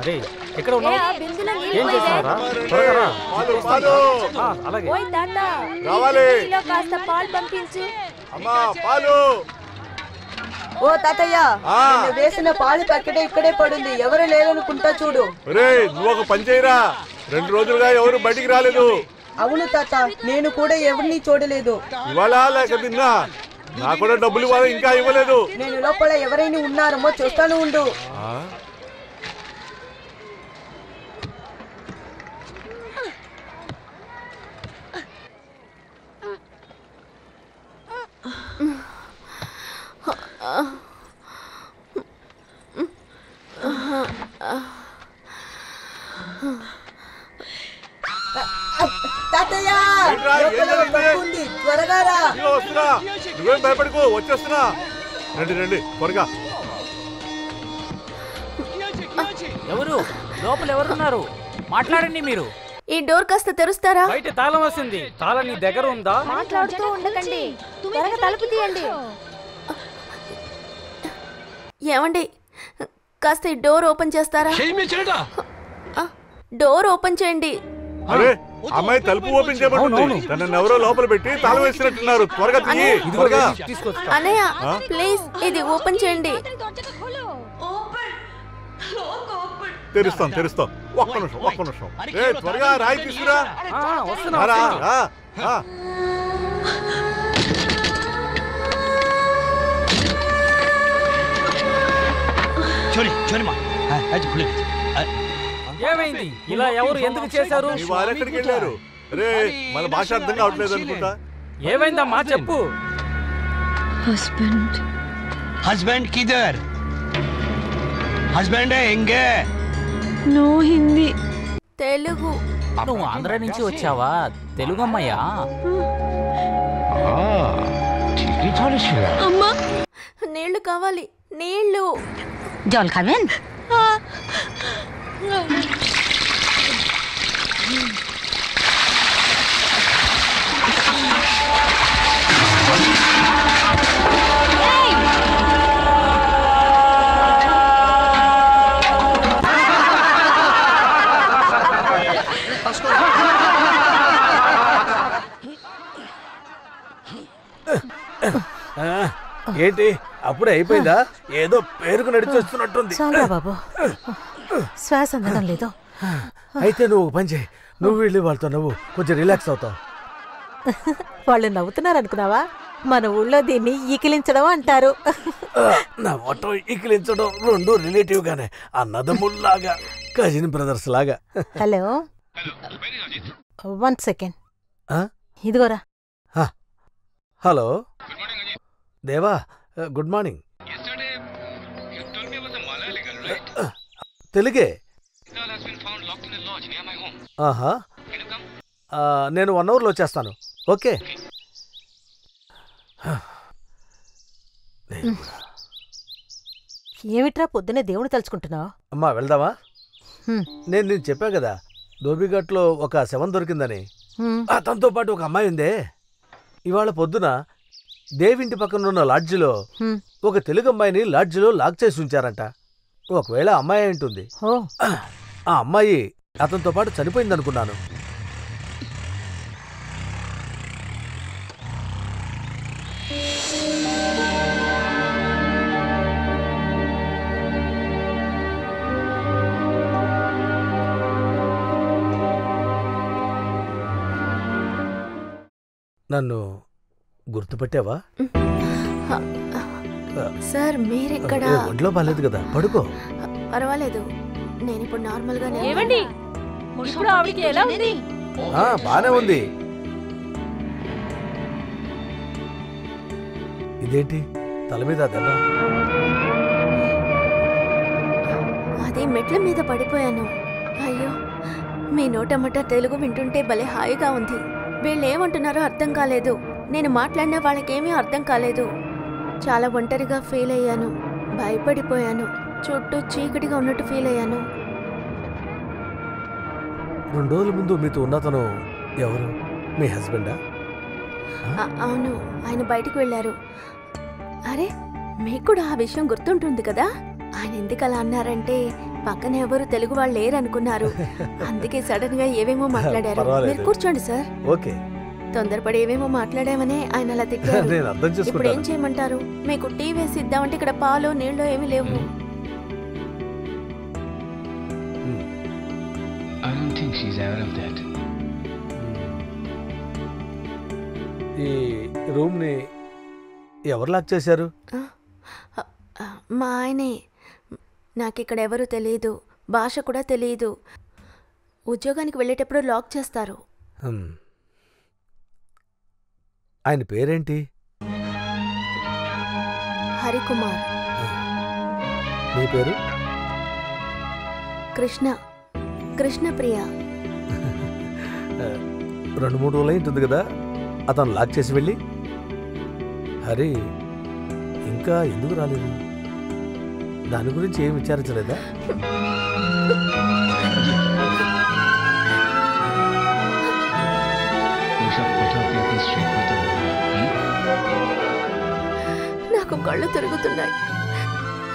రే ఎక్కడ ఉన్నావు? ఏం చేస్తున్నారా? త్వరగా రా. అలాగే కాస్త పాలు పంపించు. ఓ తాతయ్య, వేసిన పాలు ప్యాకెట్ ఇక్కడే పడుంది, ఎవరు లేరనుకుంటా చూడు. నువ్వు ఒక పని చేయరా, 2 రోజులుగా ఎవరు బయటికి రాలేదు. అవును తాత, నేను కూడా ఎవరిని చూడలేదు. ఇవాళ లేక నిన్నా నాకు కూడా డబ్బులు ఇవ్వాలి, ఇంకా ఇవ్వలేదు. నేను లోపల ఎవరైనా ఉన్నారేమో చూస్తాను ఉండు. తాతయ్య, త్వరగా రా. నువ్వేం భయపడుకో, వచ్చేస్తున్నా. రండి త్వరగా. ఎవరు లోపల ఎవరున్నారు? మాట్లాడండి మీరు. ఈ డోర్ కాస్త తెరుస్తారా? బయట తాళం వస్తుంది. తాళం నీ దగ్గర ఉందా? మాట్లాడుతూ ఉండకండి, త్వరగా తలుపు తీయండి. ఏమండి, కాస్త ఈ డోర్ ఓపెన్ చేస్తారా? డోర్ ఓపెన్ చేయండి. అరే, అమ్మాయి తలుపు ఓపెన్ చేయబడుతుంది. తనని ఎవరో లోపల పెట్టి తాళం వేసినట్టున్నారు. త్వరగా తీయి. అన్నయ్య ప్లీజ్ ఇది ఓపెన్ చేయండి. తెరుస్తాం. ఒక్క నిమిషం. త్వరగా రాయి తీసుకురా. ఏమైంది? ఇలా ఎవరు ఎందుకు చేశారు? వాళ్ళెక్కడికి వెళ్ళారు? రే, మన భాష అర్థం కావట్లేదు అనుకుంటా. ఏమైందమ్మా చెప్పు. హస్బెండ్ కిదర్? హస్బెండ్ ఎంగే? నో హిందీ, తెలుగు. నువ్వు ఆంధ్ర నుంచి వచ్చావా? తెలుగు అమ్మాయా? అమ్మా, నీళ్లు కావాలి, నీళ్లు. জল খাবেন? ఏంటి అప్పుడే అయిపోయిందా? ఏదో పేరుకు నడిచొస్తున్నట్టుంది. చాలా బాబు, శ్వాస అందడం లేదు. అయితే నువ్వు ఒక పని చేయి, నువ్వు వెళ్ళి వాళ్ళతో నవ్వు, కొంచెం రిలాక్స్ అవుతావు. వాళ్ళు నవ్వుతున్నారు అనుకున్నావా? మన ఊళ్ళో దీన్ని ఈకిలించడం అంటారు. నవ్వటం ఈకిలించడం రెండు రిలేటివ్ గానే, అన్నదమ్ముల్లాగా, కజిన్ బ్రదర్స్ లాగా. Hello, 1 second. ఇదిగోరా. హలో దేవా, గుడ్ మార్నింగ్. తెలుగే. ఆహా, నేను 1 అవర్లో వచ్చేస్తాను. ఓకే. ఏమిట్రా పొద్దునే దేవుని తలుచుకుంటున్నావు? అమ్మా వెళ్దామా? నేను చెప్పా కదా, ధోబిఘాట్లో ఒక శవం దొరికిందని. అతనితో పాటు ఒక అమ్మాయి ఉందే. ఇవాళ పొద్దున దేవింటి పక్కన ఉన్న లాడ్జిలో ఒక తెలుగు అమ్మాయిని లాడ్జిలో లాక్ చేసి ఉంచారంట. ఒకవేళ అమ్మాయి ఉంటుంది. ఆ అమ్మాయి అతనితో పాటు చనిపోయిందనుకున్నాను. నన్ను గుర్తుపట్టావా? సార్ మీరెక్కడ? ఒంట్లో బాలేదు కదా, పడుకో. పర్వాలేదు, నేను ఇప్పుడు నార్మల్ గానే. ఏమండి, ఇప్పుడు ఆవిడకి ఎలా ఉంది? బానే ఉంది. ఇదేంటి తల మీద దెబ్బ? అది మెట్ల మీద పడిపోయాను. అయ్యో, మీ నోటమట తెలుగు వింటుంటే భలే హాయిగా ఉంది. వీళ్ళేమంటున్నారో అర్థం కాలేదు. నేను మాట్లాడినా వాళ్ళకేమీ అర్థం కాలేదు. చాలా ఒంటరిగా ఫీల్ అయ్యాను, భయపడిపోయాను. చుట్టూ చీకటిగా ఉన్నట్టు ఫీల్ అయ్యాను. 2 రోజుల ముందు మీతో ఉన్నతను ఎవరు? మీ హస్బెండా? అవును, ఆయన బయటకు వెళ్ళారు. అరే, మీకు కూడా ఆ విషయం గుర్తుంటుంది కదా. ఆయన ఎందుకు అలా అన్నారంటే పక్కన ఎవరు తెలుగు వాళ్ళు లేరనుకున్నారు. అందుకే సడన్ గా ఏవేమో మాట్లాడారు. పర్వాలేదు. మీరు కూర్చోండి సార్. ఓకే. తొందరపడి ఏవేమో మాట్లాడామనే ఆయన అలా తిట్టారు. నేను అర్థం ఇప్పుడు ఏం చేసుకుంటాను. చేయమంటారు? మీకు టీ వేసి ఇద్దామంటే ఇక్కడ పాలు నీళ్లు ఏమీ లేవు. I don't think she's aware of that. ఈ రూమ్ ని ఎవరు లాక్ చేశారు? మా ఆయనే. నాకిక్కడ ఎవరు తెలియదు, భాష కూడా తెలియదు. ఉద్యోగానికి వెళ్ళేటప్పుడు లాక్ చేస్తారు. ఆయన పేరేంటి? హరికుమార్. మీ పేరు? కృష్ణప్రియ. 2-3 రోజులు ఉంటుంది కదా అతను లాక్ చేసి వెళ్ళి. హరి ఇంకా ఎందుకు రాలేదు? దాని గురించి ఏం విచారించలేదా? నాకు కళ్ళు తిరుగుతున్నాయి.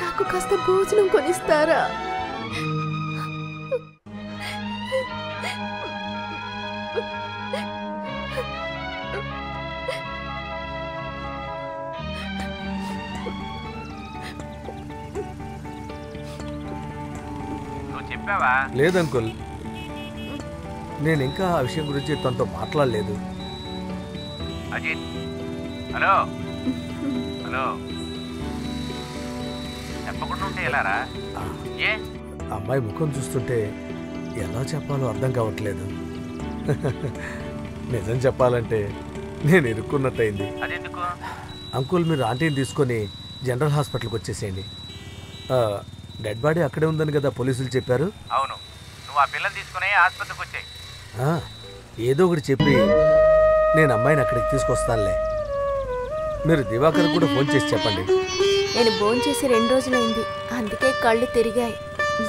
నాకు కాస్త భోజనం కొనిస్తారా? లేదంకుల్, నేను ఇంకా ఆ విషయం గురించి తనతో మాట్లాడలేదు. అజిత్, హలో హలో, చెప్పకుండా ఉంటే ఎలారా? ఏ అమ్మాయి ముఖం చూస్తుంటే ఎలా చెప్పాలో అర్థం కావట్లేదు. నిజం చెప్పాలంటే నేను ఇరుక్కున్నట్టయింది. అదెందుకు? అంకుల్, మీరు ఆంటీని తీసుకొని జనరల్ హాస్పిటల్కి వచ్చేసేయండి. డెడ్ బాడీ అక్కడే ఉందని కదా పోలీసులు చెప్పారు. అవును, నువ్వు ఆ పిల్లని తీసుకుని ఆసుపత్రికి వచ్చాయి. ఏదో ఒకటి చెప్పి నేను అమ్మాయిని అక్కడికి తీసుకొస్తానులే. మీరు దివాకర్ కూడా ఫోన్ చేసి చెప్పండి. నేను భోంచేసి 2 రోజులైంది, అందుకే కళ్ళు తిరిగాయి.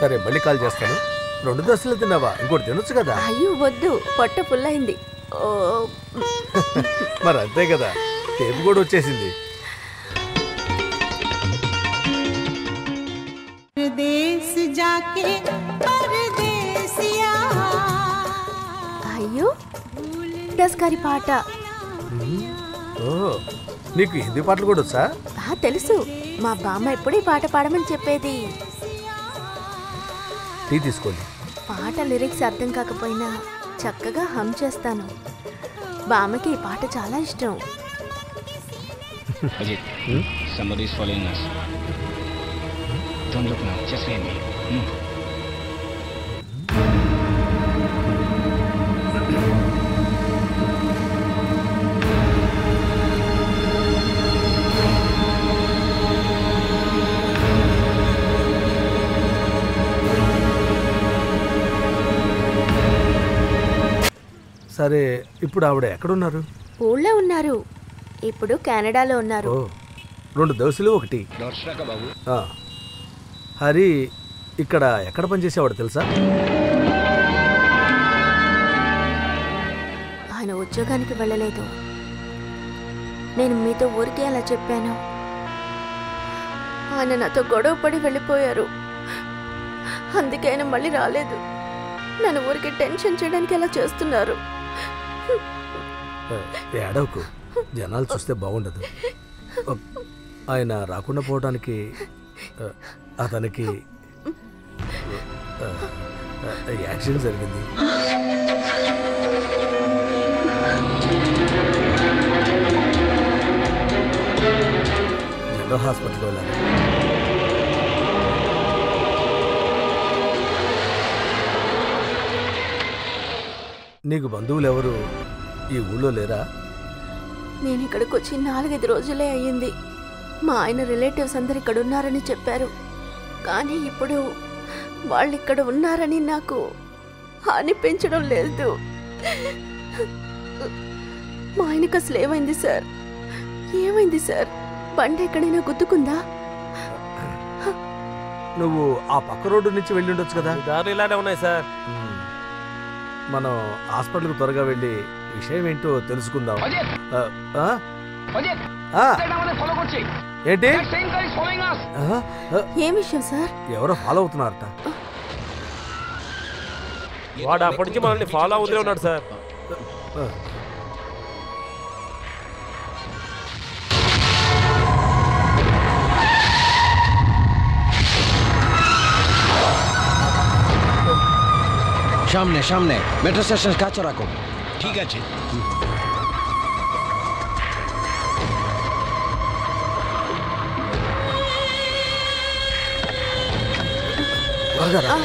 సరే, మళ్ళీ కాల్ చేస్తాను. 2 దశలు తిన్నావా? ఇంకోటి తినొచ్చు కదా. అయ్యో వద్దు, పొట్ట ఫుల్లయింది. మరి అంతే కదా, టేపు కూడా వచ్చేసింది. అయ్యో, దస్కారి పాట. నీకు హిందీ పాటలు కూడా వచ్చా? తెలుసు, మా బామ్మ ఎప్పుడు ఈ పాట పాడమని చెప్పేది. టీ తీసుకోండి. పాట లిరిక్స్ అర్థం కాకపోయినా చక్కగా హమ్ చేస్తాను. బామ్మకి ఈ పాట చాలా ఇష్టం. Ajit, somebody is following us. Don't look now, just wait me. సరే, ఇప్పుడు ఆవిడ ఎక్కడున్నారు? ఊళ్ళో ఉన్నారు. ఇప్పుడు కెనడాలో ఉన్నారు. 2 దోశలు, 1 బాబు. హరి ఇక్కడ ఎక్కడ పనిచేసేవాడు తెలుసా? ఆయన ఉద్యోగానికి వెళ్ళలేదు. నేను మీతో ఊరికే అలా చెప్పాను. ఆయన నాతో గొడవ పడి వెళ్ళిపోయారు. అందుకే ఆయన మళ్ళీ రాలేదు. నన్ను ఊరికి టెన్షన్ చేయడానికి అలా చేస్తున్నారు. ఏడవకు, జనాలు చూస్తే బాగుండదు. ఆయన రాకుండా పోవడానికి అతనికి యాక్సిడెంట్ జరిగింది. జనరల్ హాస్పిటల్కి వెళ్ళాలి. నీకు బంధువులు ఎవరు ఈ ఊళ్ళో లేరా? నేను ఇక్కడికి వచ్చి 4-5 రోజులే అయ్యింది. మా ఆయన రిలేటివ్స్ అందరు ఇక్కడ ఉన్నారని చెప్పారు. కానీ ఇప్పుడు వాళ్ళు ఇక్కడ ఉన్నారని నాకు అనిపించడం లేదు. మా ఆయనకు అసలు ఏమైంది సార్? ఏమైంది సార్? బండి ఎక్కడైనా గుద్దుకుందా? నువ్వు ఆ పక్క రోడ్డు నుంచి వెళ్ళి ఉండొచ్చు కదా. దారులు ఇలానే ఉన్నాయి సార్. మనం హాస్పిటల్కి త్వరగా వెళ్ళి విషయం ఏంటో తెలుసుకుందాం. ఏంటి? ఏం విషయం సార్? ఎవరో ఫాలో అవుతున్నారట. వాడు అప్పటి నుంచి మనల్ని ఫాలో అవుతూనే ఉన్నాడు సార్. সামনে সামনে মেট্রো স্টেশন কাছে রাখো। ঠিক আছে। త్వరగా రా.